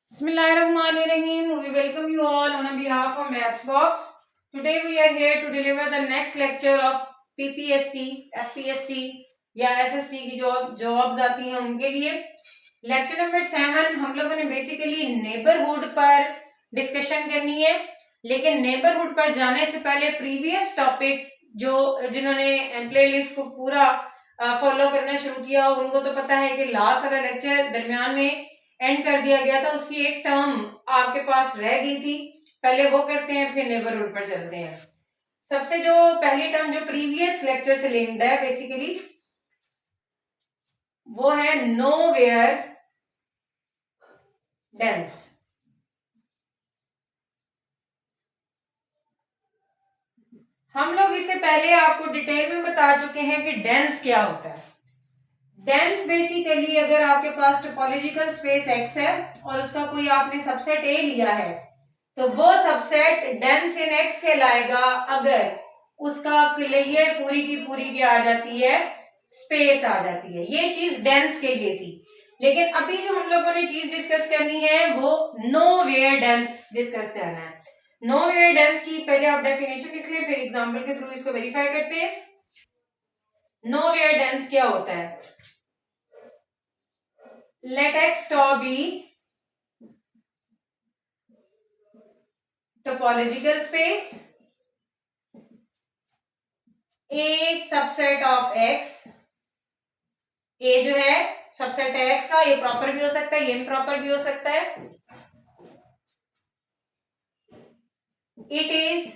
Bismillahirrahmanirrahim. We welcome you all on behalf of Maths Box. Today we are here to deliver the next lecture of PPSC, FPSC या SST की jobs आती हैं उनके लिए. Lecture number 7 हम लोगों ने बेसिकली नेबरहुड पर डिस्कशन करनी है, लेकिन नेबरहुड पर जाने से पहले प्रीवियस टॉपिक जो जिन्होंने प्लेलिस्ट को पूरा फॉलो करना शुरू किया उनको तो पता है कि लास्ट वाला लेक्चर दरमियान में एंड कर दिया गया था, उसकी एक टर्म आपके पास रह गई थी. पहले वो करते हैं, फिर नेबरहुड पर चलते हैं. सबसे जो पहली टर्म जो प्रीवियस लेक्चर से लिंक्ड है बेसिकली वो है नोवेयर डेंस. हम लोग इससे पहले आपको डिटेल में बता चुके हैं कि डेंस क्या होता है. डेंस बेसिकली अगर आपके पास टोपोलॉजिकल स्पेस X है और उसका कोई आपने सबसेट A लिया है तो वो सबसेट डेंस इन X कहलाएगा अगर उसका क्लियर पूरी की पूरी क्या आ जाती है, स्पेस आ जाती है. ये चीज डेंस के लिए थी, लेकिन अभी जो हम लोगों ने चीज डिस्कस करनी है वो नोवेयर डेंस डिस्कस करना है. नोवेयर डेंस की पहले आप डेफिनेशन लिख लें, फिर एग्जांपल के थ्रू इसको वेरीफाई करते हैं. नोवेयर डेंस क्या होता है? Let X tau be topological space A subset of X. A जो है सबसेट है X का, ये प्रॉपर भी हो सकता है, ये इम्प्रॉपर भी हो सकता है. It is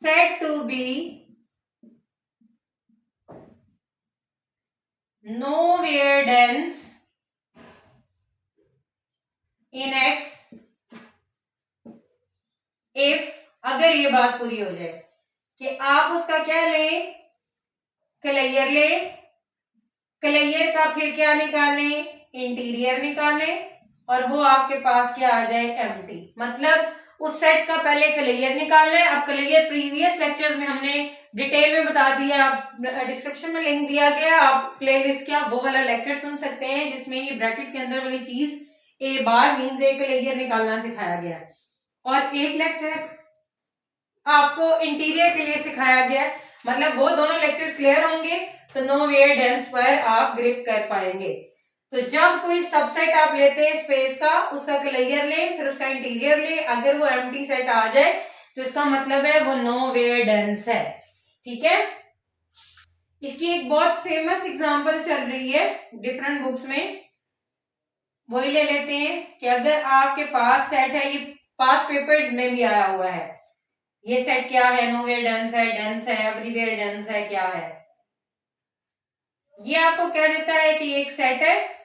said to be nowhere dense in X if अगर ये बात पूरी हो जाए कि आप उसका क्या लें, क्लियर लें. क्लियर का फिर क्या निकालें, इंटीरियर निकालें, और वो आपके पास क्या आ जाए, एम्प्टी. मतलब उस सेट का पहले क्लियर निकालना है. अब क्लियर प्रीवियस लेक्चर्स में हमने डिटेल में बता दिया, आप डिस्क्रिप्शन में लिंक दिया गया, आप प्लेलिस्ट क्या वो वाला लेक्चर सुन सकते हैं जिसमें ये ब्रैकेट के अंदर वाली चीज ए बार मींस ए क्लियर निकालना सिखाया गया, और एक लेक्चर आपको इंटीरियर के लिए सिखाया गया. मतलब वो दोनों लेक्चर्स क्लियर होंगे तो नोवेयर डेंस पर आप ग्रिप कर पाएंगे. तो जब कोई सबसेट आप लेते हैं स्पेस का, उसका क्लियर लें, फिर उसका इंटीरियर लें, अगर वो एम्प्टी सेट आ जाए तो इसका मतलब है वो नोवेयर डेंस है. ठीक है. इसकी एक बहुत फेमस एग्जांपल चल रही है डिफरेंट बुक्स में, वही ले लेते हैं कि अगर आपके पास सेट है, ये पास पेपर्स में भी आया हुआ है, ये सेट क्या है, नोवेयर डेंस है, एवरीवेयर डेंस है, क्या है. ये आपको कह देता है कि एक सेट है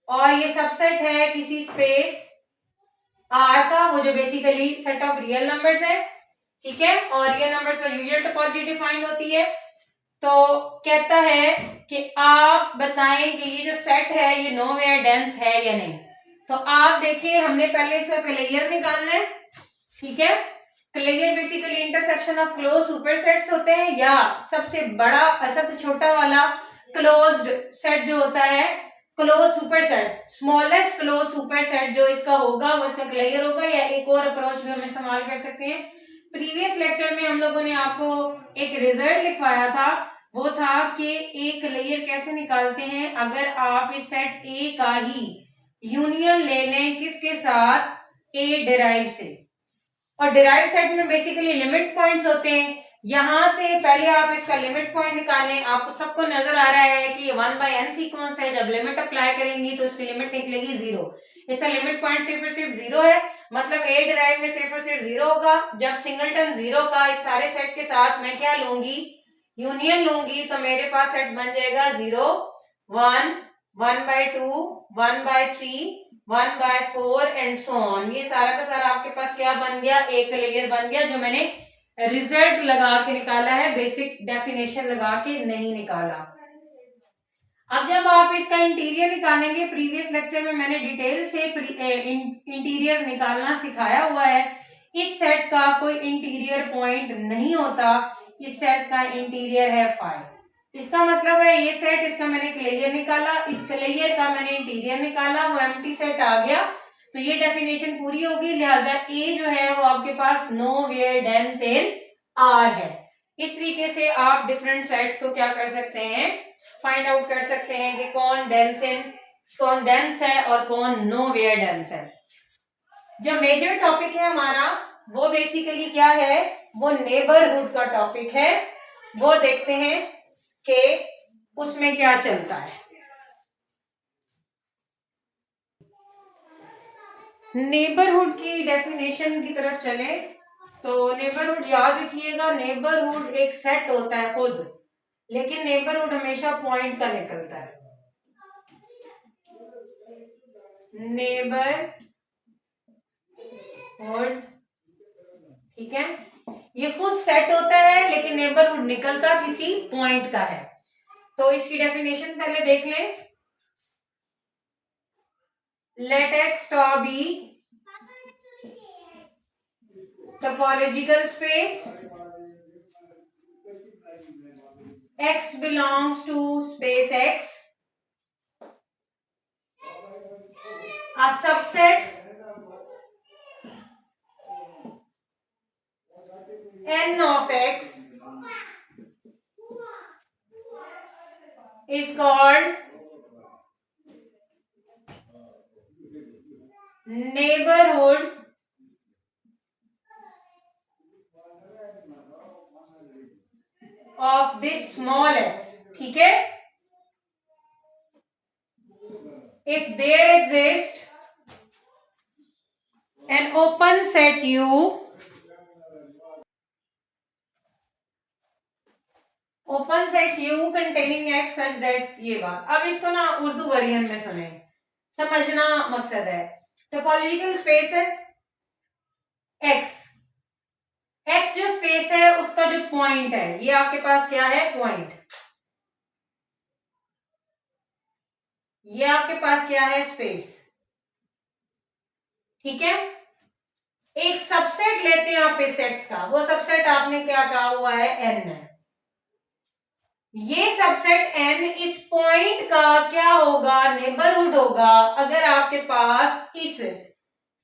और ये सबसेट है किसी स्पेस R का, वो जो basically set of real numbers है. ठीक है. और रियल नंबर पर यूजुअल टोपोलॉजी डिफाइंड होती है. तो कहता है कि आप बताएं कि ये जो सेट है ये नोवेयर डेंस है या नहीं. तो आप देखिए, हमने पहले इसका क्लियर निकालना है. ठीक है. Clear basically intersection of close supersets होते हैं, या सबसे बड़ा सबसे छोटा वाला क्लोज्ड सेट जो होता है, close superset, smallest close superset जो इसका होगा वो इसका क्लियर होगा. या एक और अप्रोच भी हम इस्तेमाल कर सकते हैं. प्रीवियस लेक्चर में हम लोगों ने आपको एक रिजल्ट लिखवाया था, वो था कि ए क्लियर कैसे निकालते हैं अगर आप इस सेट ए का ही यूनियन ले लें किसके साथ, ए डिराइव से. और डिराइव सेट में बेसिकली लिमिट पॉइंट्स होते हैं. यहां से पहले आप इसका लिमिट पॉइंट निकालें. आपको सबको नजर आ रहा है कि 1/n सीक्वेंस है, जब लिमिट अप्लाई करेंगी तो इसकी लिमिट निकलेगी 0. इसका लिमिट पॉइंट सिर्फ और सिर्फ 0 है, मतलब ए डिराइव में सिर्फ और सिर्फ 0 होगा. जब सिंगलटन 0 का इस सारे सेट के साथ मैं क्या लूंगी, यूनियन लूंगी, तो मेरे पास सेट बन जाएगा 0, 1, 1/2, 1/3, 1/4 एंड सो ऑन. ये सारा का सारा आपके पास क्या बन गया, एक लेयर बन गया, जो मैंने रिजल्ट लगा के निकाला है, बेसिक डेफिनेशन लगा के नहीं निकाला. अब जब आप इसका इंटीरियर निकालेंगे, प्रीवियस लेक्चर में मैंने डिटेल से इंटीरियर निकालना सिखाया हुआ है. इस सेट का कोई इंटीरियर पॉइंट नहीं होता, इस सेट का इंटीरियर है 5. इसका मतलब है ये सेट, इसका मैंने एक लेयर निकाला, इस लेयर का मैंने इंटीरियर निकाला, वो एम्प्टी सेट आ गया, तो ये डेफिनेशन पूरी होगी। लिहाजा ए जो है वो आपके पास nowhere dense in R है। इस तरीके से आप डिफरेंट सेट्स को क्या कर सकते हैं, फाइंड आउट कर सकते हैं कि कौन डेंस है और कौन नो वेयर डेंस है। जो मेजर टॉपिक है हमारा वो बेसिकली क्या है, वो नेबरहुड का टॉपिक है। वो देखते हैं कि उसमें क्या चलता है। नेबरहुड की डेफिनेशन की तरफ चले तो नेबरहुड याद रखिएगा, नेबरहुड एक सेट होता है खुद, लेकिन नेबरहुड हमेशा पॉइंट का निकलता है। नेबरहुड, ठीक है, ये खुद सेट होता है लेकिन नेबरहुड निकलता किसी पॉइंट का है। तो इसकी डेफिनेशन पहले देख लें। Let X star B topological space, x belongs to space x, a subset n of x is called neighborhood of this small x, ठीक है। If there exists an open set U, open set U containing x such that, ये बात अब इसको ना Urdu version में सुने, समझना मकसद है। टोपोलॉजिकल स्पेस है x, x जो स्पेस है उसका जो पॉइंट है, ये आपके पास क्या है, पॉइंट। ये आपके पास क्या है, स्पेस, ठीक है। एक सबसेट लेते हैं आप इस x का, वो सबसेट आपने क्या कहा हुआ है, n है। ये सबसेट n इस पॉइंट का क्या होगा, नेबरहुड होगा, अगर आपके पास इस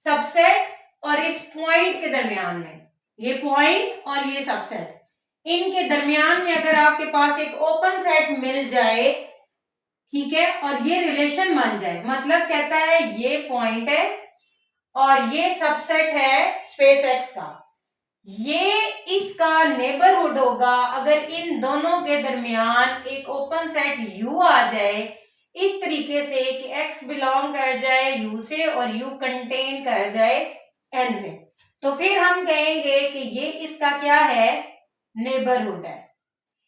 सबसेट और इस पॉइंट के दरमियान में, ये पॉइंट और ये सबसेट, इनके दरमियान में अगर आपके पास एक ओपन सेट मिल जाए, ठीक है, और ये रिलेशन मान जाए, मतलब कहता है ये पॉइंट है और ये सबसेट है स्पेस एक्स का, ये इसका नेबरहुड होगा अगर इन दोनों के दरमियान एक ओपन सेट U आ जाए, इस तरीके से कि x बिलोंग कर जाए U से और U कंटेन कर जाए N में, तो फिर हम कहेंगे कि ये इसका क्या है, नेबरहुड है।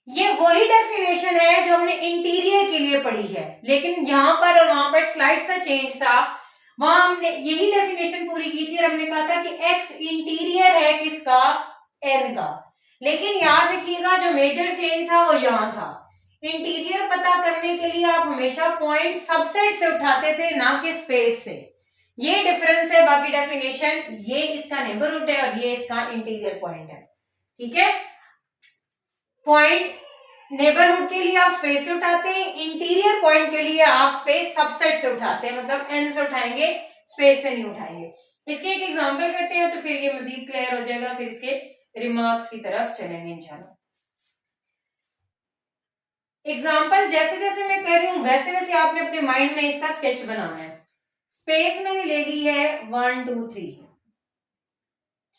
ये वही डेफिनेशन है जो हमने इंटीरियर के लिए पढ़ी है, लेकिन यहां पर और वहां पर स्लाइड सा चेंज था। वहां हमने यही डेफिनेशन पूरी की थी और हमने कहा था कि x इंटीरियर है किसका, n का, लेकिन याद रखिएगा जो मेजर चेंज था वो यहां था। इंटीरियर पता करने के लिए आप हमेशा पॉइंट सबसेट से उठाते थे, ना कि स्पेस से, ये डिफरेंस है। बाकी डेफिनेशन, ये इसका नेबरहुड है और ये इसका इंटीरियर पॉइंट है, ठीक है। पॉइंट नेबरहुड के लिए आप स्पेस से उठाते हैं, इंटीरियर पॉइंट के लिए आप स्पेस सबसेट से उठाते हैं, मतलब n से उठाएंगे, स्पेस से नहीं उठाएंगे। इसके एक एग्जांपल करते हैं तो फिर ये मजीद क्लियर हो जाएगा, फिर इसके रिमार्क्स की तरफ चलेंगे इंशाल्लाह। एग्जांपल जैसे जैसे मैं कह रही हूं वैसे वैसे आपने अपने माइंड में इसका स्केच बनाना है। स्पेस मैंने ले ली है 1 2 3,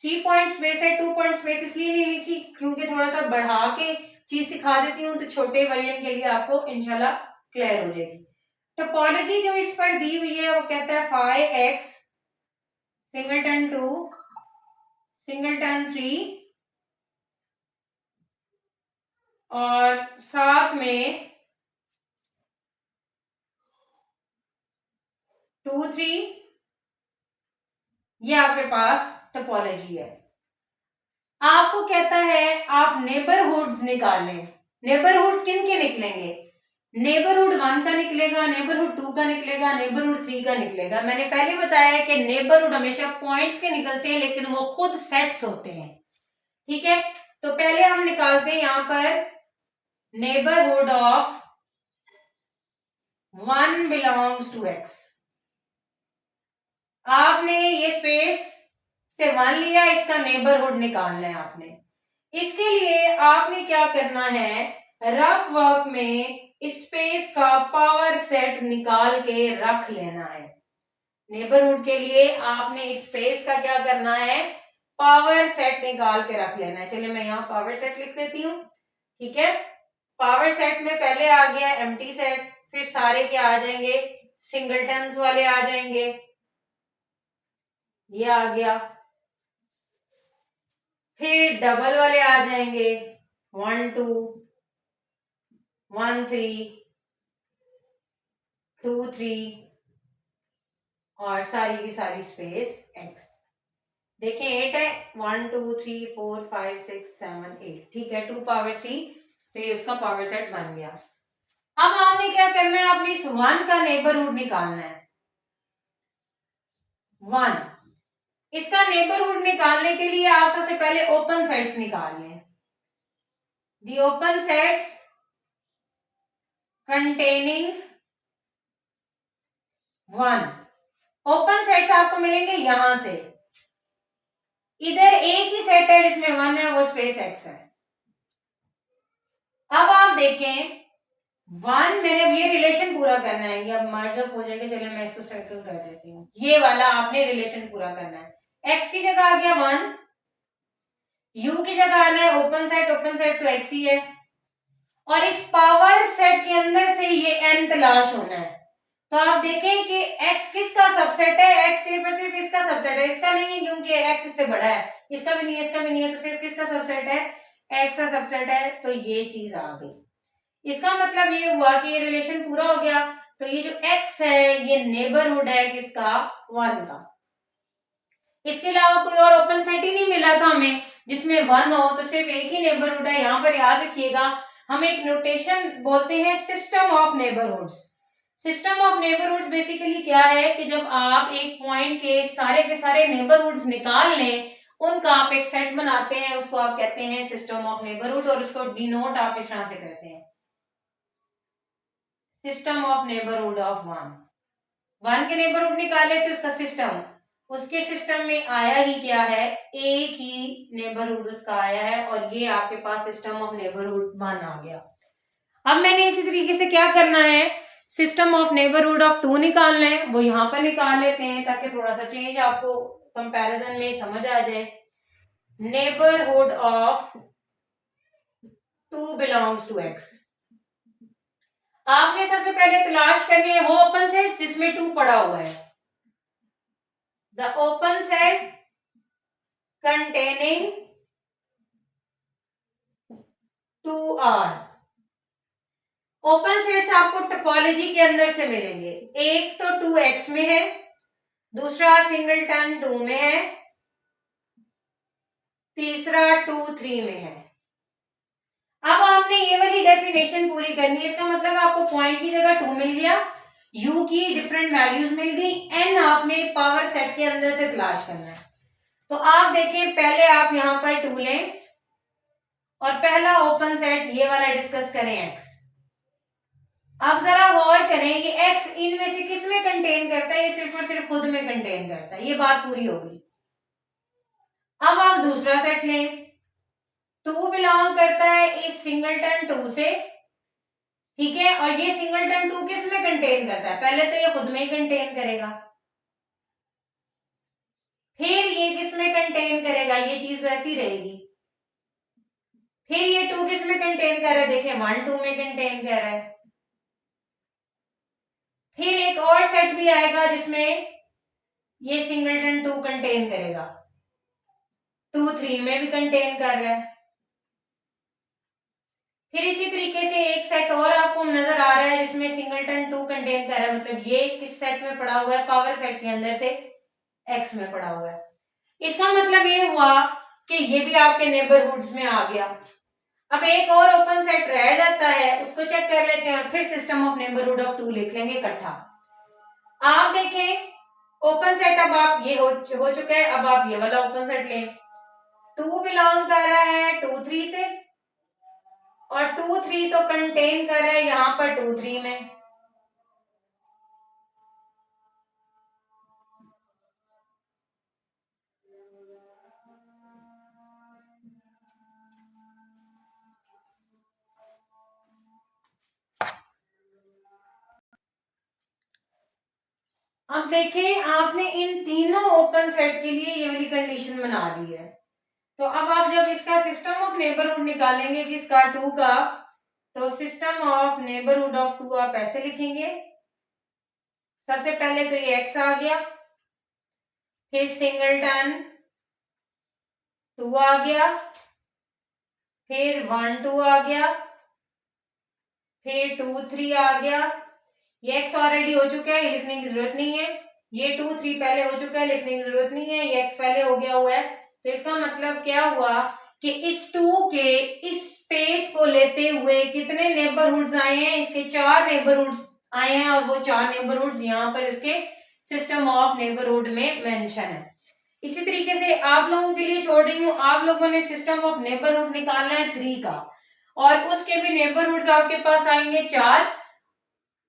3 पॉइंट स्पेस है, 2 पॉइंट स्पेस इसलिए नहीं लिखी क्योंकि थोड़ा सा बढ़ा के चीज सिखा देती हूँ तो छोटे वर्जन के लिए आपको इंशाल्लाह क्लियर हो जाएगी। टोपोलॉजी जो इस पर दी हुई है वो कहता है फाई एक्स सिंगलटन 2 सिंगलटन 3 और साथ में 2 3, ये आपके पास टोपोलॉजी है। आपको कहता है आप नेबरहुड्स निकालें। नेबरहुड्स किन के निकलेंगे, नेबरहुड 1 का निकलेगा, नेबरहुड 2 का निकलेगा, नेबरहुड 3 का निकलेगा। मैंने पहले बताया कि नेबरहुड हमेशा पॉइंट्स के निकलते हैं लेकिन वो खुद सेट्स होते हैं, ठीक है। तो पहले हम निकालते हैं यहां पर neighbourhood of 1 belongs to X. आपने ये स्पेस से 1 लिया, इसका नेबरहुड निकालना है आपने। इसके लिए आपने क्या करना है, रफ वर्क में स्पेस का पावर सेट निकाल के रख लेना है। नेबरहुड के लिए आपने स्पेस का क्या करना है, पावर सेट निकाल के रख लेना है। चलिए मैं यहाँ पावर सेट लिख देती हूँ, ठीक है। पावर सेट में पहले आ गया एम्प्टी सेट, फिर सारे क्या आ जाएंगे, सिंगलटन्स वाले आ जाएंगे, ये आ गया। फिर डबल वाले आ जाएंगे, 1 2 1 3 2 3 और सारी की सारी स्पेस एक्स। देखिए 8 है, 1 2 3 4 5 6 7 8, ठीक है, 2 पावर 3, तो ये उसका पावर सेट बन गया। अब आपने क्या करना है, आपने इस 1 का नेबरहुड निकालना है। 1 इसका नेबरहुड निकालने के लिए आप सबसे पहले ओपन सेट्स निकाल लें। दी open sets containing 1, open sets आपको मिलेंगे यहां से। इधर एक ही सेट है जिसमें 1 है, वो स्पेस एक्स है। अब आप देखें 1, मैंने अब ये रिलेशन पूरा करना है, ये अब मर्ज अप हो जाएगा। चलिए मैं इसको सर्कल कर देती हूँ, ये वाला आपने रिलेशन पूरा करना है। x की जगह आ गया 1, u की जगह आना है ओपन सेट तो x ही है, और इस पावर सेट के अंदर से ये n तलाश होना है। तो आप देखें कि x किसका सबसेट है, x सिर्फ और सिर्फ इसका सबसेट है, इसका नहीं है क्योंकि x इससे बड़ा है, इसका भी नहीं है, इसका भी नहीं है, तो सिर्फ किसका सबसेट है, x का सबसेट है। तो ये चीज आ गई, इसका मतलब ये हुआ कि ये रिलेशन पूरा हो गया। तो ये जो x है ये नेबरहुड है किसका, 1 का। इसके अलावा कोई और ओपन सेट ही नहीं मिला था हमें जिसमें 1 हो, तो सिर्फ एक ही नेबरहुड है। यहां पर याद रखिएगा हम एक नोटेशन बोलते हैं system of neighbourhoods. System of neighbourhoods basically क्या है कि जब आप एक पॉइंट के सारे नेबरहुड्स निकाल लें, उनका आप एक सेट बनाते हैं, उसको आप कहते हैं सिस्टम ऑफ नेबरहुड, और उसको डिनोट आप इस तरह से करते हैं, सिस्टम ऑफ नेबरहुड ऑफ 1 के नेबरहुड निकाले थे उसका सिस्टम, उसके सिस्टम में आया ही क्या है, एक ही नेबरहुड उसका आया है, और ये आपके पास सिस्टम ऑफ नेबरहुड 1 आ गया। अब मैंने इसी तरीके से क्या करना है, सिस्टम ऑफ नेबरहुड ऑफ 2 निकालना है, वो यहां पर निकाल लेते हैं ताकि थोड़ा सा चेंज आपको कंपैरिजन में समझ आ जाए। Neighbourhood of 2 belongs to X, आपने सबसे पहले तलाश करनी है वो ओपन सेट जिसमें 2 पड़ा हुआ है, the open set containing 2R। Open sets आपको टोपोलॉजी के अंदर से मिलेंगे, एक तो 2x में है, दूसरा सिंगलटन 2 में है, तीसरा 2 3 में है। अब आपने ये वाली डेफिनेशन पूरी करनी है, इसका मतलब आपको पॉइंट की जगह 2 मिल गया, u की डिफरेंट वैल्यूज मिल गई, n आपने पावर सेट के अंदर से तलाश करना है। तो आप देखें पहले आप यहां पर 2 लें और पहला ओपन सेट ये वाला डिस्कस करें x। अब जरा गौर करें कि x इनमें से किस में कंटेन करता है, ये सिर्फ और सिर्फ खुद में कंटेन करता है, ये बात पूरी हो गई। अब आप दूसरा सेट लें, 2 बिलोंग करता है इस सिंगलटन 2 से, ठीक है, और ये सिंगलटन 2 किस में कंटेन करता है, पहले तो ये खुद में ही कंटेन करेगा, फिर ये किस में कंटेन करेगा, ये चीज वैसी रहेगी, फिर ये 2 किस में कंटेन कर रहा है, देखिए 1 2 में कंटेन कर रहा है, फिर एक और सेट भी आएगा जिसमें ये सिंगलटन 2 कंटेन करेगा, 2 3 में भी कंटेन कर रहा है, फिर इसी तरीके से एक सेट और आपको नजर आ रहा है जिसमें सिंगलटन 2 कंटेन कर रहा है, मतलब ये किस सेट में पड़ा हुआ है, पावर सेट के अंदर से x में पड़ा हुआ है। इसका मतलब ये हुआ कि ये भी आपके नेबरहुड्स में आ गया। अब एक और ओपन सेट रह जाता है, उसको चेक कर लेते हैं और फिर सिस्टम ऑफ नेबरहुड ऑफ 2 लिख लेंगे इकट्ठा। आप देखें ओपन सेट अब आप ये हो चुका है, अब आप ये वाला ओपन सेट लें, 2 बिलोंग कर रहा है 2 3 से, और 2 3 तो कंटेन कर रहा है यहाँ पर 2 3 में। अब देखें, आपने इन तीनों ओपन सेट के लिए ये वाली कंडीशन बना ली है। तो अब आप जब इसका सिस्टम ऑफ नेबरहुड निकालेंगे किसका, 2 का, तो सिस्टम ऑफ नेबरहुड ऑफ 2 आप ऐसे लिखेंगे। सबसे पहले तो ये x आ गया, फिर सिंगलटन 2 आ गया, फिर 1 2 आ गया, फिर 2 3 आ गया। ये x ऑलरेडी हो चुका है, ये लिखने की जरूरत नहीं है। ये 2 3 पहले हो चुका है, लिखने की जरूरत नहीं है। ये x पहले हो गया हुआ है। तो इसका मतलब क्या हुआ कि इस 2 के इस स्पेस को लेते हुए कितने नेबरहुड्स आए हैं, इसके 4 नेबरहुड्स आए हैं, और वो 4 नेबरहुड्स यहाँ पर इसके सिस्टम ऑफ नेबरहुड में मेंशन है। इसी तरीके से आप लोगों के लिए छोड़ रही हूँ, आप लोगों ने सिस्टम ऑफ नेबरहुड निकालना है 3 का, और उसके भी नेबरहुड्स आपके पास आएंगे 4।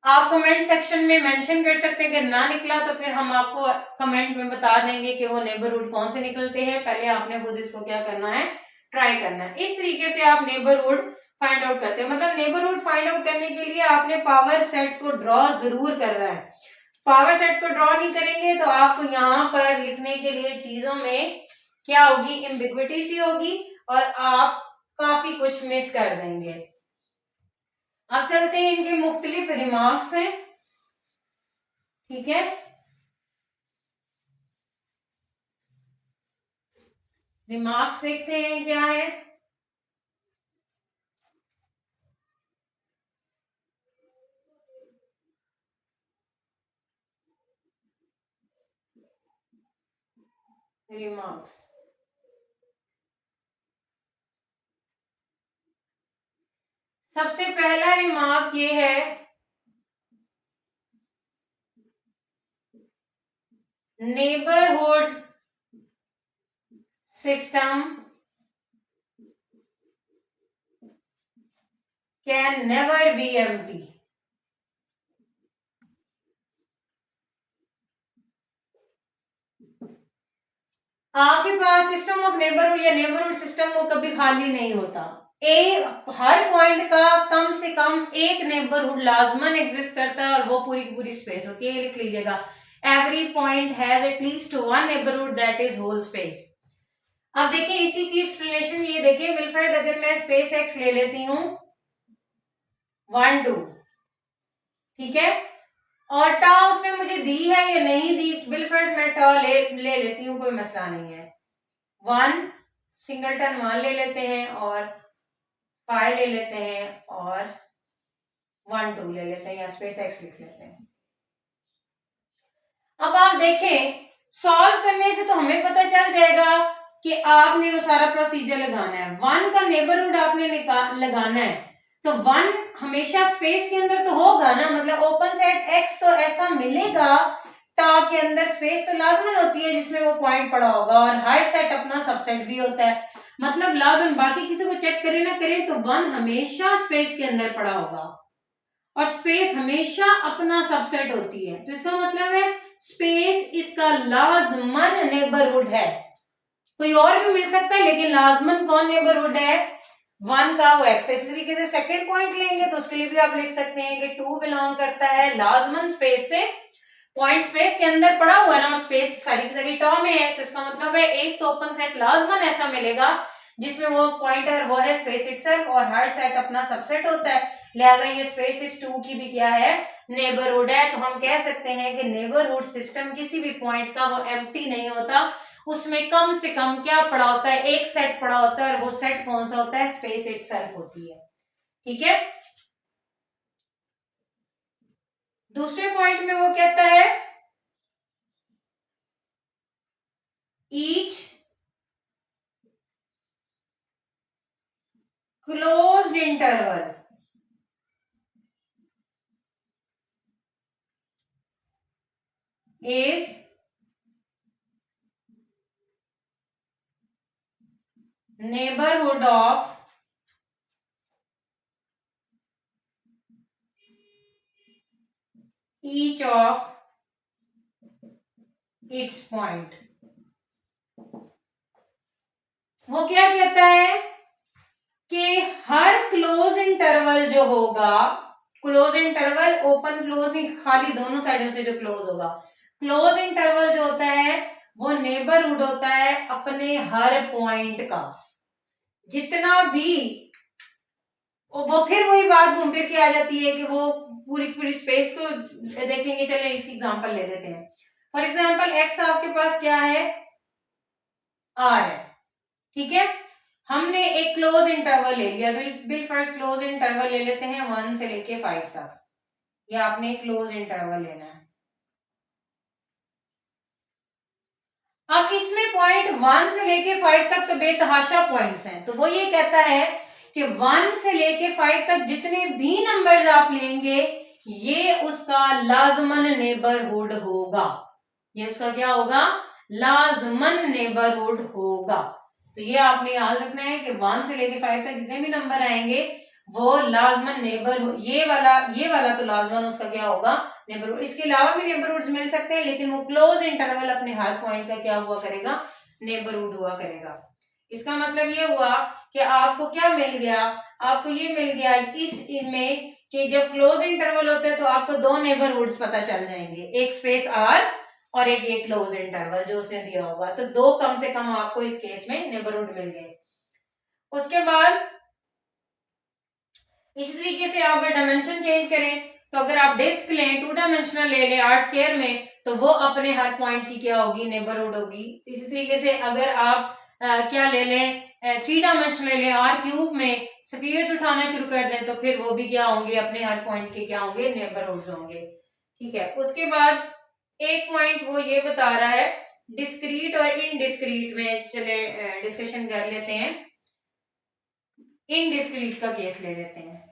आप कमेंट सेक्शन में मेंशन कर सकते हैं, अगर ना निकला तो फिर हम आपको कमेंट में बता देंगे कि वो नेबरहुड कौन से निकलते हैं। पहले आपने खुद इसको क्या करना है, ट्राई करना है। इस तरीके से आप नेबरहुड फाइंड आउट करते हैं। मतलब नेबरहुड फाइंड आउट करने के लिए आपने पावर सेट को ड्रॉ जरूर करना है। पावर सेट को ड्रॉ नहीं करेंगे तो आपको यहाँ पर लिखने के लिए चीजों में क्या होगी, एम्बिग्विटी सी होगी, और आप काफी कुछ मिस कर देंगे। अब चलते हैं, इनके मुख्तलिफ रिमार्क्स हैं, ठीक है। रिमार्क्स देखते हैं क्या है। रिमार्क्स, सबसे पहला रिमार्क ये है, neighbourhood system can never be empty. आपके पास सिस्टम ऑफ नेबरहुड या नेबरहुड सिस्टम वो कभी खाली नहीं होता। हर पॉइंट का कम से कम एक नेबरहुड लाजमन एग्जिस्ट करता है, और वो पूरी की पूरी स्पेस होती है। लिख लीजिएगा, every point has at least one neighbourhood that is whole space. अब देखिए इसी की एक्सप्लेनेशन ये देखिए विलफ्रेड्स, अगर मैं स्पेस एक्स ले लेती हूँ 1 2, ठीक है, और टा उसने मुझे दी है या नहीं दी, विलफ्रेड्स मैं टा ले लेती हूँ, कोई मसला नहीं है। 1 सिंगलटन 1 ले लेते हैं, और 5 ले लेते हैं, और 1 2 ले लेते हैं, या स्पेस एक्स लिख लेते हैं। अब आप देखें, सॉल्व करने से तो हमें पता चल जाएगा कि आपने वो सारा प्रोसीजर लगाना है। 1 का नेबरहुड आपने लगाना है, तो 1 हमेशा स्पेस के अंदर तो होगा ना, मतलब ओपन सेट एक्स तो ऐसा मिलेगा, टा के अंदर स्पेस तो लाजमन होती है जिसमें वो पॉइंट पड़ा होगा, और हर सेट अपना सबसेट भी होता है। मतलब लाजमन, बाकी किसी को चेक करे ना करे तो 1 हमेशा स्पेस के अंदर पड़ा होगा, और स्पेस हमेशा अपना सबसेट होती है। तो इसका मतलब है स्पेस इसका लाजमन नेबरहुड है। कोई और भी मिल सकता है, लेकिन लाजमन कौन नेबरहुड है, 1 का, वो एक्स। इसी तरीके से सेकंड पॉइंट लेंगे तो उसके लिए भी आप लिख सकते हैं कि 2 बिलोंग करता है लाजमन स्पेस से। पॉइंट स्पेस के अंदर पड़ा हुआ है ना, और स्पेस सारी की सारी टर्म में है, तो इसका मतलब है एक तो ओपन सेट लाजमन ऐसा मिलेगा जिसमें वो पॉइंटर वो है स्पेस इटसेल्फ, और हर सेट अपना सबसेट होता है। लिहाजा ये स्पेस इस 2 की भी क्या है, नेबरहुड है। तो हम कह सकते हैं कि नेबरहुड सिस्टम किसी भी पॉइंट का वो एम्प्टी नहीं होता, उसमें कम से कम क्या पड़ा होता है, एक सेट पड़ा होता है, और वो सेट कौन सा होता है, स्पेस इटसेल्फ होती है, ठीक है। दूसरे पॉइंट में वो कहता है each closed interval is neighborhood of each of its point. वो क्या कहता है कि हर क्लोज इंटरवल जो होगा, क्लोज इंटरवल ओपन क्लोज नहीं, खाली दोनों साइडों से जो क्लोज होगा, क्लोज इंटरवल जो होता है वो नेबरहुड होता है अपने हर पॉइंट का। जितना भी वो फिर वही बात घूम फिर के आ जाती है कि वो पूरी पूरी स्पेस को देखेंगे। चलिए इसकी एग्जांपल ले लेते हैं। फॉर एग्जांपल एक्स आपके पास क्या है, आर है, ठीक है। हमने एक क्लोज इंटरवल ले लिया, बिल फर्स्ट क्लोज इंटरवल ले लेते हैं 1 से लेके 5 तक, ये आपने क्लोज इंटरवल लेना है। अब इसमें पॉइंट 1 से लेके 5 तक तो बेतहाशा पॉइंट्स हैं, तो वो ये कहता है कि 1 से लेके 5 तक जितने भी नंबर्स आप लेंगे ये उसका लाजमन नेबरहुड होगा, ये उसका क्या होगा, लाजमन नेबरहुड होगा। तो ये आपने याद रखना है कि 1 से लेके 5 तक जितने भी नंबर आएंगे वो लाजमन नेबरहुड, ये वाला तो लाजमन उसका क्या होगा, नेबरहुड। इसके अलावा भी नेबरहुड्स मिल सकते हैं, लेकिन वो क्लोज इंटरवल अपने हर पॉइंट का क्या हुआ करेगा, नेबरहुड हुआ करेगा। इसका मतलब ये हुआ कि आपको क्या मिल गया, आपको ये मिल गया इसमें कि जब क्लोज इंटरवल होते हैं तो आपको दो नेबरहुड्स पता चल जाएंगे, एक स्पेस आर और एक ये क्लोज इंटरवल जो उसने दिया होगा, तो दो कम से कम आपको इस केस में नेबरहुड मिल गए। उसके बाद इसी तरीके से आप अगर डायमेंशन चेंज करें, तो अगर आप डिस्क लें, 2 डायमेंशनल ले लें आर स्क्वायर में, तो वो अपने हर पॉइंट की क्या होगी, नेबरहुड होगी। इसी तरीके से अगर आप क्या ले लें, 3 डायमेंशनल ले लें आर क्यूब में, स्फीयर्स उठाना शुरू कर दें, तो फिर वो भी क्या होंगे, अपने हर पॉइंट के क्या होंगे, नेबरहुड्स होंगे, ठीक है। उसके बाद एक पॉइंट वो ये बता रहा है डिस्क्रीट और इनडिस्क्रीट में, चले डिस्कशन कर लेते हैं। इनडिस्क्रीट का केस ले लेते हैं,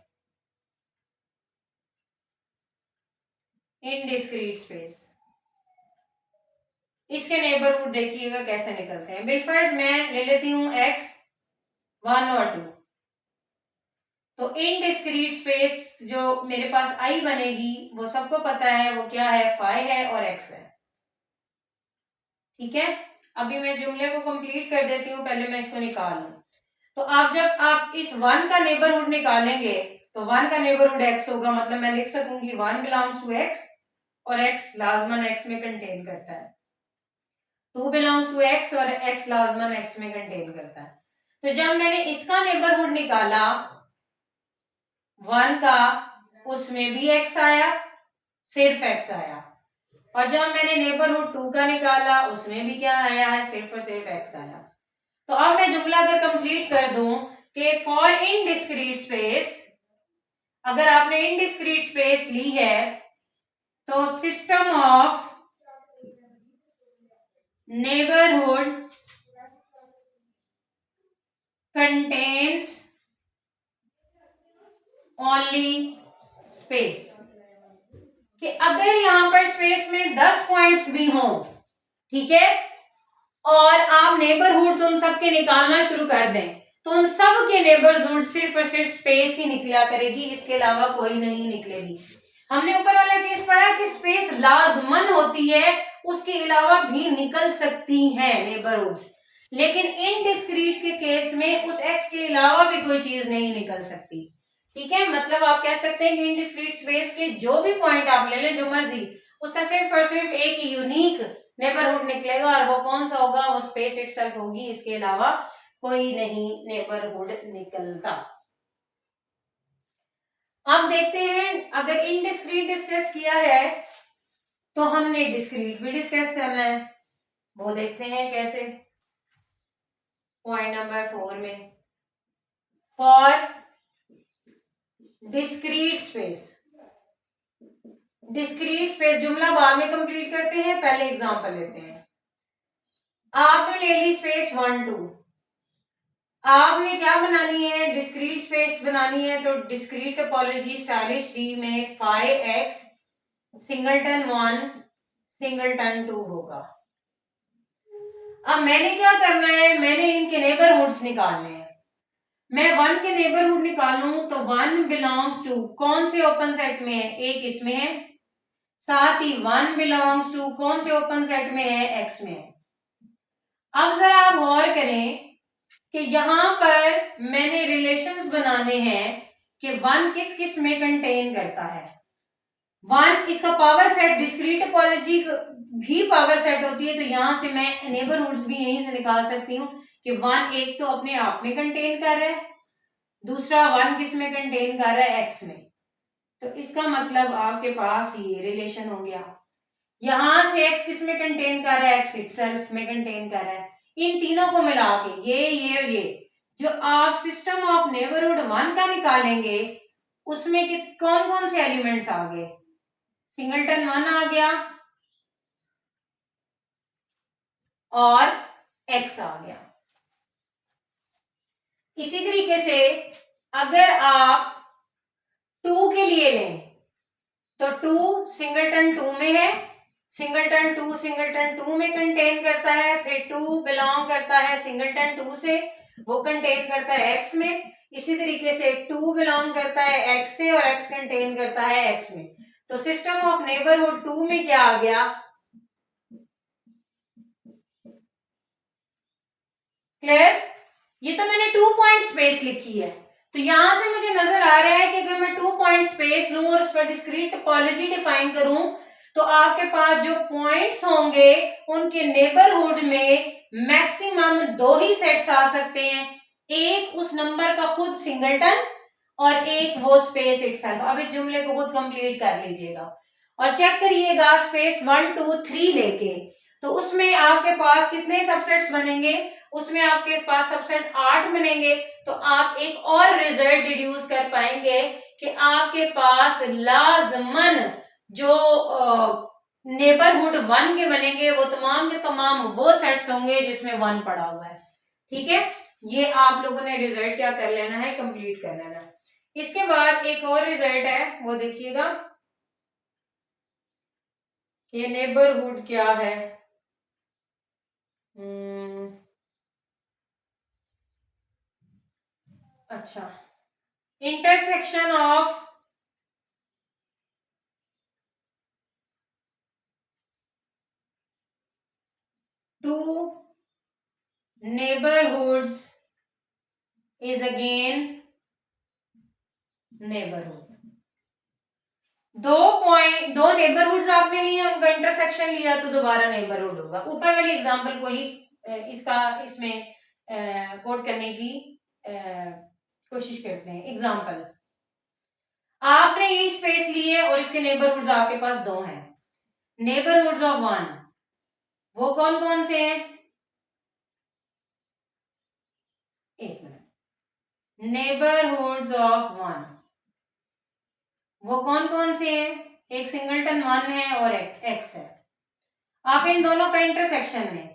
इनडिस्क्रीट स्पेस, इसके नेबरहुड देखिएगा कैसे निकलते हैं। बिलफर्ज मैं ले लेती हूं x 1 और 2, तो इनडिस्क्रीट स्पेस जो मेरे पास I बनेगी वो सबको पता है वो क्या है, फाई है और x है, ठीक है। अभी मैं जुमले को कंप्लीट कर देती हूँ, पहले मैं इसको निकाल लूं। तो आप जब आप इस 1 का नेबरहुड निकालेंगे तो 1 का नेबरहुड x होगा, मतलब मैं लिख सकूंगी 1 बिलोंग्स टू x और x लाजमन x में कंटेन करता है, 2 बिलोंग्स टू x और x लाजमन x में कंटेन करता है। तो जब मैंने इसका नेबरहुड निकाला 1 का, उसमें भी x आया, सिर्फ x आया, और जब मैंने नेबरहुड 2 का निकाला उसमें भी क्या आया है, सिर्फ और सिर्फ x आया। तो अब मैं जुमला अगर कंप्लीट कर दूं कि फॉर इनडिस्क्रीट स्पेस, अगर आपने इनडिस्क्रीट स्पेस ली है तो system of neighbourhood contains only space, कि अगर यहां पर स्पेस में 10 पॉइंट्स भी हों, ठीक है, और आप नेबरहुड्स उन सब के निकालना शुरू कर दें, तो उन सब के नेबरहुड सिर्फ और सिर्फ स्पेस ही निकला करेगी, इसके अलावा कोई नहीं निकलेगी। हमने ऊपर वाला केस पढ़ा कि स्पेस लाजमन होती है, उसके अलावा भी निकल सकती हैं नेबरहुड्स, लेकिन इनडिस्क्रीट के केस में उस x के अलावा भी कोई चीज नहीं निकल सकती, ठीक है। मतलब आप कह सकते हैं कि इनडिस्क्रीट स्पेस के जो भी पॉइंट आप ले लें, जो मर्जी, उसका सिर्फ और सिर्फ एक ही यूनिक नेबरहुड निकलेगा, और वो कौन सा होगा, वो स्पेस इटसेल्फ होगी, इसके अलावा कोई नहीं नेबरहुड निकलता। अब देखते हैं, अगर इनडिस्क्रीट डिस्कस किया है तो हमने डिस्क्रीट भी डिस्कस करना है, वो देखते हैं कैसे। पॉइंट नंबर 4 में for discrete space, discrete space जुमला बाद में कंप्लीट करते हैं, पहले एग्जांपल लेते हैं। आपने ले ली स्पेस 1 2, आपने क्या बनानी है, डिस्क्रीट स्पेस बनानी है, तो डिस्क्रीट टोपोलॉजी स्टाइलिश डी में फाई x सिंगलटन 1 सिंगलटन 2 होगा। अब मैंने क्या करना है, मैंने इनके नेबरहुड्स निकालने हैं। मैं 1 के नेबरहुड निकालूं तो 1 बिलोंग्स टू कौन से ओपन सेट में है, एक इसमें है, साथ ही 1 बिलोंग्स टू कौन से ओपन सेट में है, X में है। अब जरा आप गौर करें कि यहां पर मैंने रिलेशंस बनाने हैं कि 1 किस किस में कंटेन करता है। 1 इसका पावर सेट, डिस्क्रीट टोपोलॉजी भी पावर सेट होती है, तो यहां से मैं नेबरहुड्स भी यहीं से निकाल सकती हूँ कि 1 एक तो अपने आप में कंटेन कर रहा है, दूसरा 1 किस में कंटेन कर रहा है, X में। तो इसका मतलब आपके पास ये रिलेशन हो गया। यहां से X किस में कंटेन कर रहा है, X इटसेल्फ में कंटेन कर रहा है। इन तीनों को मिला के ये और ये जो आप सिस्टम ऑफ नेबरहुड 1 का निकालेंगे उसमें कौन कौन से एलिमेंट्स आ गए, सिंगलटन 1 आ गया और X आ गया। इसी तरीके से अगर आप 2 के लिए लें तो 2 सिंगलटन 2 में है, सिंगलटन 2 में कंटेन करता है, फिर 2 बिलोंग करता है सिंगलटन 2 से, वो कंटेन करता है X में। इसी तरीके से 2 बिलोंग करता है X से और X कंटेन करता है X में। तो सिस्टम ऑफ नेबरहुड 2 में क्या आ गया, क्लियर। ये तो मैंने 2 पॉइंट स्पेस लिखी है, तो यहां से मुझे नजर आ रहा है कि अगर मैं 2 पॉइंट स्पेस लूं और उस पर डिस्क्रीट टोपोलॉजी डिफाइन करूं तो आपके पास जो पॉइंट्स होंगे उनके नेबरहुड में मैक्सिमम 2 ही सेट्स आ सकते हैं, एक उस नंबर का खुद सिंगलटन और एक वो स्पेस इटसेल्फ। अब इस जुमले को खुद कंप्लीट कर लीजिएगा और चेक करिएगा स्पेस 1 2 3 लेके, तो उसमें आपके पास कितने सबसेट्स बनेंगे, उसमें आपके पास सबसेट 8 बनेंगे। तो आप एक और रिजल्ट डिड्यूस कर पाएंगे कि आपके पास लाजमन जो नेबरहुड 1 के बनेंगे वो तमाम के तमाम वो सेट्स होंगे जिसमें 1 पड़ा हुआ है। ठीक है, ये आप लोगों ने रिजल्ट क्या कर लेना है, कंप्लीट कर लेना है। इसके बाद एक और रिजल्ट है, वो देखिएगा ये नेबरहुड क्या है। अच्छा, intersection of two neighborhoods is again neighborhood। दो नेबरहुड्स आपने लिए, उनका इंटरसेक्शन लिया तो दोबारा नेबरहुड होगा। ऊपर वाली एग्जांपल को ही इसमें कोट करने की कोशिश करते हैं। एग्जांपल, आपने ये स्पेस लिए और इसके नेबरहुड्स आपके पास 2 हैं। नेबरहुड्स ऑफ 1 वो कौन कौन से हैं, एक मिनट, नेबरहुड्स ऑफ 1 वो कौन कौन से हैं, एक सिंगलटन 1 है और एक X है। आप इन दोनों का इंटरसेक्शन में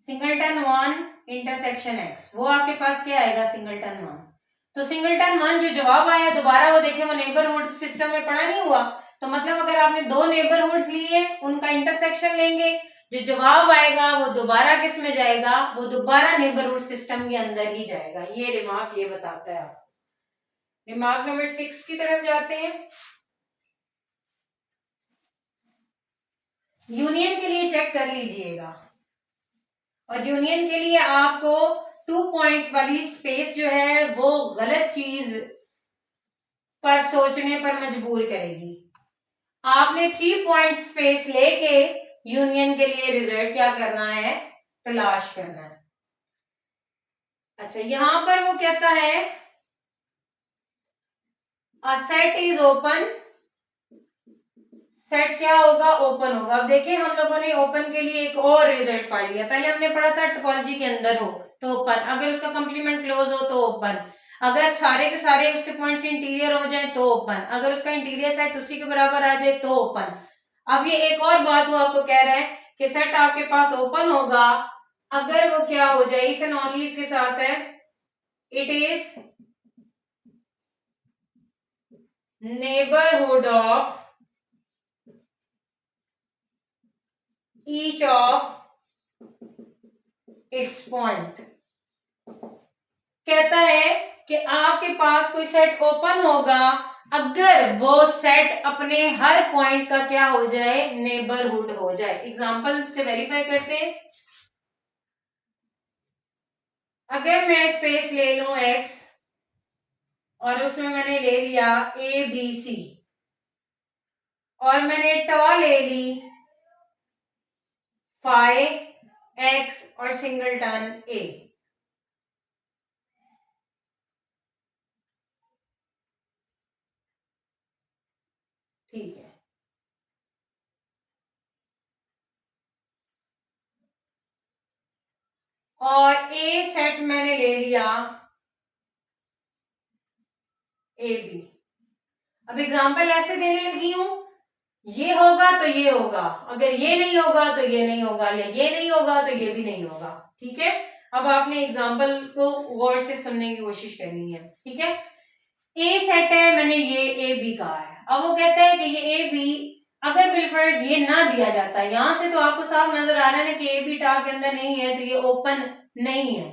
सिंगलटन 1 इंटरसेक्शन X, वो आपके पास क्या आएगा, सिंगलटन 1। तो सिंगलटन 1 जो जवाब आया दोबारा वो देखें वो नेबरहुड सिस्टम में पड़ा नहीं हुआ, तो मतलब अगर आपने 2 नेबरहुड्स लिए उनका इंटरसेक्शन लेंगे, जो जवाब आएगा वो दोबारा किस में जाएगा, वो दोबारा नेबरहुड सिस्टम के अंदर ही जाएगा। ये रिमार्क ये बताता है। आप रिमार्क नंबर 6 की तरफ जाते हैं। यूनियन के लिए चेक कर लीजिएगा, और यूनियन के लिए आपको 2 पॉइंट वाली स्पेस जो है वो गलत चीज पर सोचने पर मजबूर करेगी। आपने 3 पॉइंट स्पेस लेके यूनियन के लिए रिजल्ट क्या करना है, तलाश करना है। अच्छा, यहां पर वो कहता है a set is open, set क्या होगा, ओपन होगा। अब देखिए हम लोगों ने ओपन के लिए एक और रिजल्ट पढ़ लिया। पहले हमने पढ़ा था टोपोलॉजी के अंदर हो तो ओपन, अगर उसका कंप्लीमेंट क्लोज हो तो ओपन, अगर सारे के सारे उसके पॉइंट्स इंटीरियर हो जाए तो ओपन, अगर उसका इंटीरियर सेट उसी के बराबर आ जाए तो ओपन। अब ये एक और बात वो आपको कह रहा है कि सेट आपके पास ओपन होगा अगर वो क्या हो जाए, इफ एंड ओनली के साथ है, it is neighbourhood of each of its point। कहता है कि आपके पास कोई सेट ओपन होगा अगर वो सेट अपने हर पॉइंट का क्या हो जाए, नेबरहुड हो जाए। एग्जांपल से वेरीफाई करते हैं। अगर मैं स्पेस ले लूं x और उसमें मैंने ले लिया ए बी सी और मैंने टॉ ले ली फाई x और सिंगलटन a, ठीक है। और a सेट मैंने ले लिया ए बी। अब एग्जांपल ऐसे देने लगी हूं, ये होगा तो ये होगा, अगर ये नहीं होगा तो ये नहीं होगा, या ये नहीं होगा तो ये भी नहीं होगा, ठीक है। अब आपने एग्जांपल को गौर से सुनने की कोशिश करनी है, ठीक है। ए सेट है, मैंने ये ए बी कहा है। अब वो कहता है कि ये ए बी अगर बिलफर्ज ये ना दिया जाता, यहां से तो आपको साफ नजर आ रहा है ना कि ए बी टा के अंदर नहीं है, तो ये ओपन नहीं है,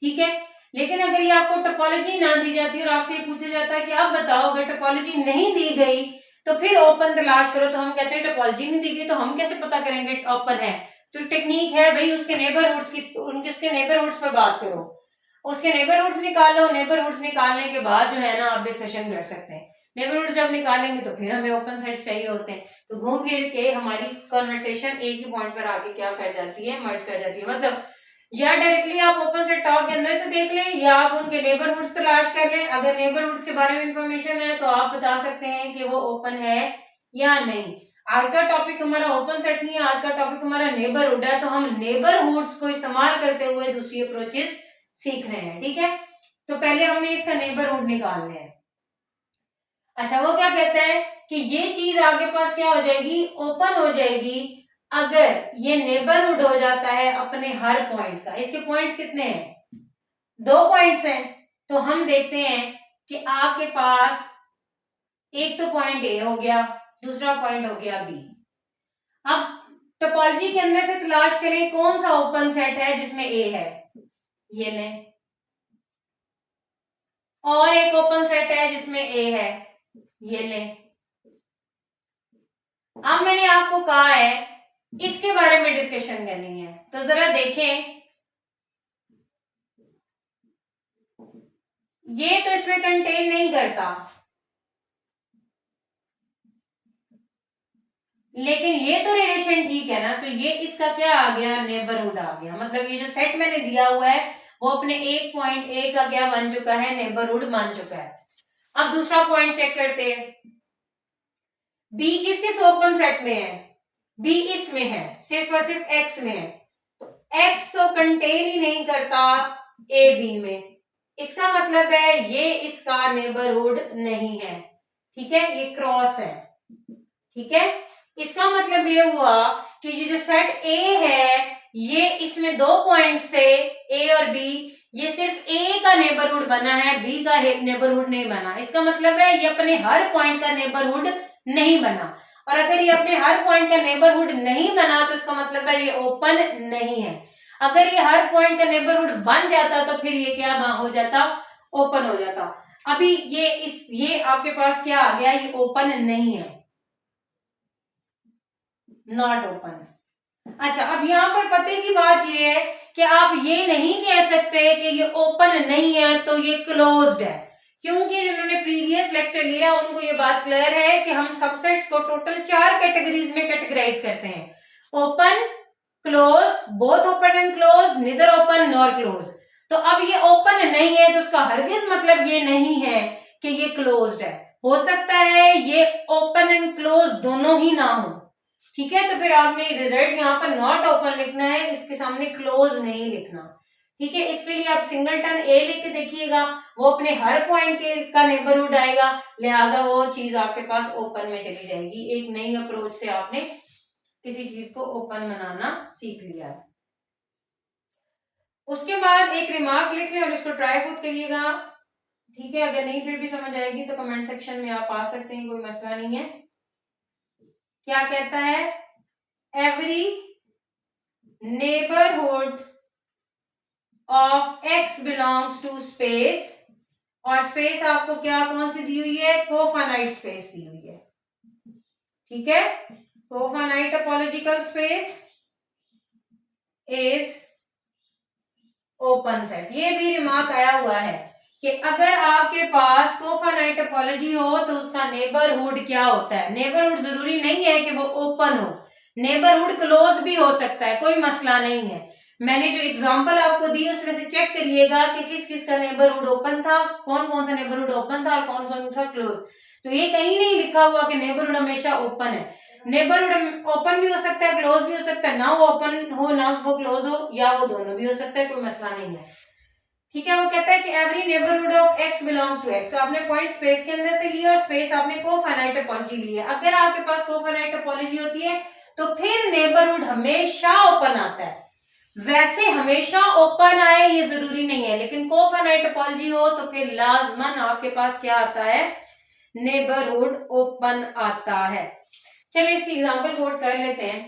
ठीक है। लेकिन अगर ये आपको टोपोलॉजी ना दी जाती और आपसे ये पूछा जाता है कि आप बताओ अगर टोपोलॉजी नहीं दी गई तो फिर ओपन तलाश करो, तो हम कहते हैं टोपोलॉजी नहीं दी गई तो हम कैसे पता करेंगे ओपन है। तो टेक्निक है भाई उसके नेबरहुड्स की, उसके नेबरहुड्स पर बात करो, उसके नेबरहुड्स निकालो। नेबरहुड्स निकालने के बाद जो है ना आप डिस्कशन कर सकते हैं। नेबरहुड्स जब निकालेंगे तो फिर हमें ओपन सेट्स चाहिए होते हैं, तो घूम फिर के हमारी कॉन्वर्सेशन एक ही पॉइंट पर आके क्या कर जाती है, मर्ज कर जाती है। मतलब या डायरेक्टली आप ओपन सेट टॉ के अंदर से देख लें या आप उनके नेबरहुड्स तलाश कर लें। अगर नेबरहुड्स के बारे में इंफॉर्मेशन है तो आप बता सकते हैं कि वो ओपन है या नहीं। आज का टॉपिक हमारा ओपन सेट नहीं है, आज का टॉपिक हमारा नेबरहुड है, तो हम नेबरहुड्स को इस्तेमाल करते हुए दूसरी अप्रोचेस सीख रहे हैं, ठीक है। तो पहले हमें इसका नेबरहुड निकालना है। अच्छा, वो क्या कहता है कि ये चीज आपके पास क्या हो जाएगी, ओपन हो जाएगी अगर ये नेबरहुड हो जाता है अपने हर पॉइंट का। इसके पॉइंट्स कितने हैं, 2 पॉइंट्स हैं। तो हम देखते हैं कि आपके पास एक तो पॉइंट ए हो गया, दूसरा पॉइंट हो गया बी। अब टोपोलॉजी के अंदर से तलाश करें कौन सा ओपन सेट है जिसमें ए है, ये लें। और एक ओपन सेट है जिसमें ए है, ये लें। अब मैंने आपको कहा है इसके बारे में डिस्कशन करनी है, तो जरा देखें। ये तो इसमें कंटेन नहीं करता, लेकिन ये तो रिलेशन ठीक है ना, तो ये इसका क्या आ गया, नेबरहुड आ गया। मतलब ये जो सेट मैंने दिया हुआ है वो अपने एक पॉइंट ए का क्या बन चुका है, नेबरहुड बन चुका है। अब दूसरा पॉइंट चेक करते हैं, बी किस किस ओपन सेट में है, बी इसमें है, सिर्फ और सिर्फ एक्स में है। एक्स तो कंटेन ही नहीं करता ए बी में, इसका मतलब है ये इसका नेबरहुड नहीं है, ठीक है, ये क्रॉस है, ठीक है। इसका मतलब ये हुआ कि ये जो सेट ए है ये इसमें 2 पॉइंट्स थे ए और बी, ये सिर्फ ए का नेबरहुड बना है, बी का नेबरहुड नहीं बना। इसका मतलब है ये अपने हर पॉइंट का नेबरहुड नहीं बना, और अगर ये अपने हर पॉइंट का नेबरहुड नहीं बना तो इसका मतलब है ये ओपन नहीं है। अगर ये हर पॉइंट का नेबरहुड बन जाता तो फिर ये क्या हो जाता, ओपन हो जाता। अभी ये आपके पास क्या आ गया, ये ओपन नहीं है, नॉट ओपन। अच्छा, अब यहाँ पर पते की बात ये है कि आप ये नहीं कह सकते कि ये ओपन नहीं है तो ये क्लोज्ड है, क्योंकि जिन्होंने प्रीवियस लेक्चर लिया उनको ये बात क्लियर है कि हम सबसेट्स को टोटल 4 कैटेगरीज में कैटेगराइज करते हैं, open, close, both open and close, neither open nor close. तो अब ये ओपन नहीं है तो उसका हरगिज मतलब ये नहीं है कि ये क्लोज्ड है। हो सकता है ये ओपन एंड क्लोज दोनों ही ना हो, ठीक है। तो फिर आपने रिजल्ट यहाँ पर नॉट ओपन लिखना है, इसके सामने क्लोज नहीं लिखना, ठीक है। इसके लिए आप सिंगलटन ए लिख के देखिएगा, वो अपने हर पॉइंट के का नेबरहुड आएगा, लिहाजा वो चीज आपके पास ओपन में चली जाएगी। एक नई अप्रोच से आपने किसी चीज को ओपन बनाना सीख लिया है। उसके बाद एक रिमार्क लिख लें और इसको ट्राई खुद करिएगा, ठीक है। अगर नहीं फिर भी समझ आएगी तो कमेंट सेक्शन में आप आ सकते हैं, कोई मसला नहीं है। क्या कहता है, every neighbourhood of x belongs to space और स्पेस आपको क्या कौन सी दी हुई है, कोफाइनाइट स्पेस दी हुई है, ठीक है। Cofinite topological space is open set. ये भी रिमार्क आया हुआ है कि अगर आपके पास कोफाइनाइट टोपोलॉजी हो तो उसका नेबरहुड क्या होता है। नेबरहुड जरूरी नहीं है कि वो ओपन हो, नेबरहुड क्लोज भी हो सकता है, कोई मसला नहीं है। मैंने जो एग्जांपल आपको दी उसमें से चेक करिएगा कि किस किस का नेबरहुड ओपन था, कौन कौन सा नेबरहुड ओपन था और कौन कौन सा क्लोज। तो ये कहीं नहीं लिखा हुआ कि नेबरहुड हमेशा ओपन है। नेबरहुड ओपन भी हो सकता है, क्लोज भी हो सकता है, ना वो ओपन हो ना वो क्लोज हो, या वो दोनों भी हो सकता है, कोई मसला नहीं है, ठीक है। वो कहता है कि every neighbourhood of X belongs to X. तो आपने पॉइंट स्पेस के अंदर से लिया और स्पेस आपने कोफाइनाइट टोपोलॉजी ली है। अगर आपके पास कोफाइनाइट टोपोलॉजी होती है तो फिर नेबरहुड हमेशा ओपन आता है। वैसे हमेशा ओपन आए ये जरूरी नहीं है, लेकिन कोफाइनाइट टोपोलॉजी हो तो फिर लाजमन आपके पास क्या आता है, नेबरहुड ओपन आता है। चलिए इसकी एग्जांपल कोट कर लेते हैं।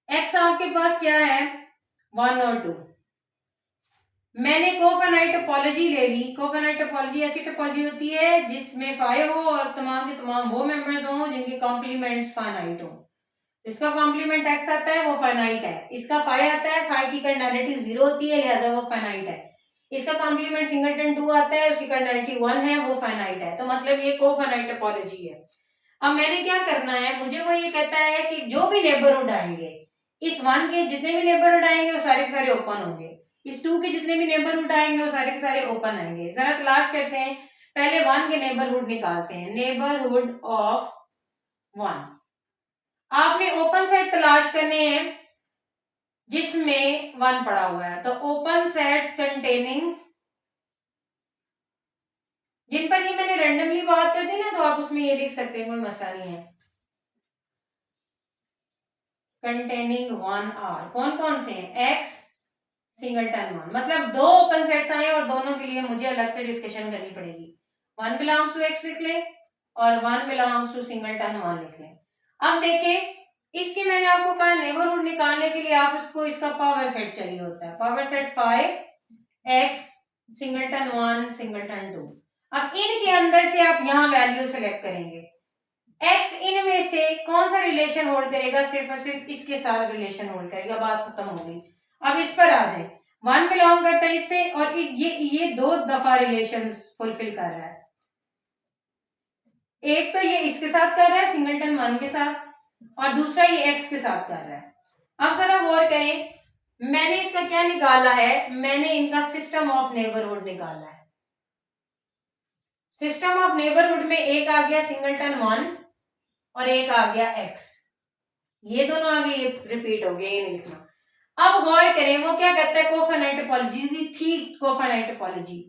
एक्स आपके पास क्या है, 1 और 2। मैंने कोफाइनाइट टोपोलॉजी ले ली। कोफाइनाइट टोपोलॉजी ऐसी टोपोलॉजी होती है जिसमें फाई हो और तमाम के तमाम वो मेंबर्स हों जिनके कॉम्प्लीमेंट्स फाइनाइट हो। इसका कॉम्प्लीमेंट एक्स आता है वो फाइनाइट है, इसका फाई आता है, फाई की कार्डिनैलिटी 0 होती है लिहाजा वो फाइनाइट है। इसका कॉम्प्लीमेंट सिंगलटन 2 आता है, उसकी कार्डिनैलिटी 1 है, वो फाइनाइट है। तो मतलब ये कोफाइनाइट टोपोलॉजी है। अब मैंने क्या करना है, मुझे वो ये कहता है कि जो भी नेबरहुड आएंगे इस 1 के जितने भी नेबरहुड आएंगे वो सारे के सारे ओपन होंगे, इस 2 के जितने भी नेबरहुड आएंगे वो सारे के सारे ओपन आएंगे। जरा तलाश करते हैं, पहले 1 के नेबरहुड निकालते हैं। नेबरहुड ऑफ 1 आपने ओपन सेट तलाश करने हैं जिसमें 1 पड़ा हुआ है। तो ओपन सेट्स कंटेनिंग, जिन पर ये मैंने रेंडमली बात कर दी ना तो आप उसमें ये लिख सकते हैं, कोई मसला नहीं है। कंटेनिंग 1 आर कौन कौन से हैं, एक्स सिंगलटन 1, मतलब दो ओपन सेट्स आए और दोनों के लिए मुझे अलग से डिस्कशन करनी पड़ेगी। 1 बिलोंग्स टू एक्स लिख लें और 1 बिलोंग्स टू सिंगलटन 1 लिख लें। अब देखें, इसकी मैंने आपको कहा नेबरहुड निकालने के लिए आप इसको इसका पावर सेट चाहिए होता है। Power set 5 x singleton 1 singleton 2। अब इनके अंदर से आप यहाँ वैल्यू सेलेक्ट करेंगे। एक्स इनमें से कौन सा रिलेशन होल्ड करेगा, सिर्फ और सिर्फ इसके साथ रिलेशन होल्ड करेगा, बात खत्म हो गई। अब इस पर आ जाए, 1 बिलोंग करता है इससे और ये 2 दफा रिलेशन फुलफिल कर रहा है। एक तो ये इसके साथ कर रहा है सिंगलटन 1 के साथ, और दूसरा ये एक्स के साथ कर रहा है। अब जरा गौर करें, मैंने इसका क्या निकाला है, मैंने इनका सिस्टम ऑफ नेबरहुड निकाला है। सिस्टम ऑफ नेबरहुड में एक आ गया सिंगलटन 1 और एक आ गया एक्स, ये दोनों आ गए, ये रिपीट हो गया, ये नहीं लिखना। अब गौर करें वो क्या कहता है, कोफाइनाइट टोपोलॉजी थी। कोफाइनाइट टोपोलॉजी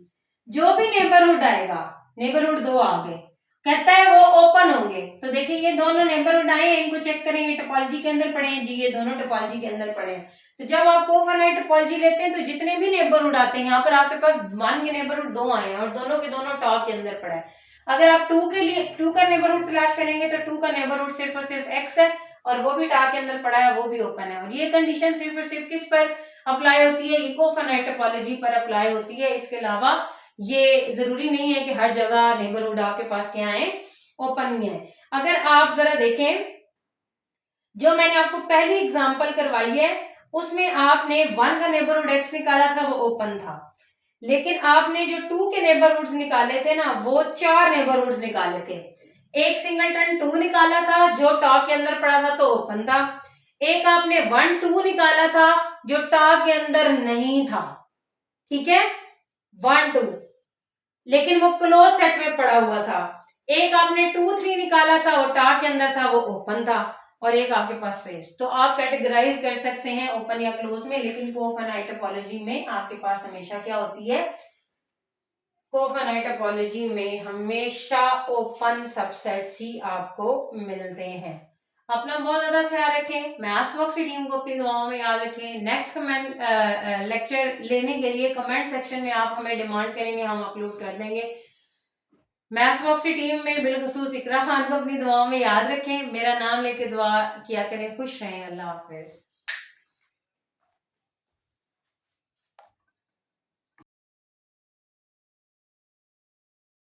जो भी नेबरहुड आएगा, नेबरहुड 2 आ गए, कहता है वो ओपन होंगे। तो देखिए ये दोनों नेबरहुड आए, इनको चेक करें, ये टोपोलॉजी के अंदर पड़े हैं जी, ये दोनों टोपोलॉजी के अंदर पड़े हैं। तो जब आप कोफाइनाइट टोपोलॉजी लेते हैं तो जितने भी नेबरहुड आते हैं, यहाँ पर आपके पास 1 के नेबरहुड 2 आए हैं और दोनों के दोनों टॉप के अंदर पड़ा है। अगर आप 2 के लिए 2 का नेबरहुड तलाश करेंगे तो 2 का नेबरहुड सिर्फ और सिर्फ एक्स है और वो भी टॉप के अंदर पड़ा है, वो भी ओपन है। और ये कंडीशन सिर्फ और सिर्फ किस पर अप्लाई होती है, ये कोफाइनाइट टोपोलॉजी पर अप्लाई होती है। इसके अलावा ये जरूरी नहीं है कि हर जगह नेबरहुड आपके पास क्या है, ओपन ही है। अगर आप जरा देखें, जो मैंने आपको पहली एग्जांपल करवाई है उसमें आपने 1 का नेबरहुड एक्स निकाला था, वो ओपन था, लेकिन आपने जो 2 के नेबरहुड्स निकाले थे ना, वो 4 नेबरहुड्स निकाले थे। एक सिंगलटन 2 निकाला था जो टॉप के अंदर पड़ा था तो ओपन था, एक आपने 1 2 निकाला था जो टॉप के अंदर नहीं था, ठीक है, 1 2, लेकिन वो क्लोज सेट में पड़ा हुआ था। एक आपने 2 3 निकाला था, वो टॉप के अंदर था, वो ओपन था, और एक आपके पास स्पेस। तो आप कैटेगराइज कर सकते हैं ओपन या क्लोज में, लेकिन कोफाइनाइट टोपोलॉजी में आपके पास हमेशा क्या होती है, कोफाइनाइट टोपोलॉजी में हमेशा ओपन सबसेट्स ही आपको मिलते हैं। अपना बहुत ज्यादा ख्याल रखें, मैथ्स बॉक्स की टीम को अपनी दुआओं में याद रखें। नेक्स्ट कमेंट लेक्चर लेने के लिए कमेंट सेक्शन में आप हमें डिमांड करेंगे, हम अपलोड कर देंगे। मैथ्स बॉक्स की टीम में बिलखसूस इकरा खान को अपनी दुआओं में याद रखें। मेरा नाम लेके दुआ किया करें। खुश रहें। अल्लाह हाफिज।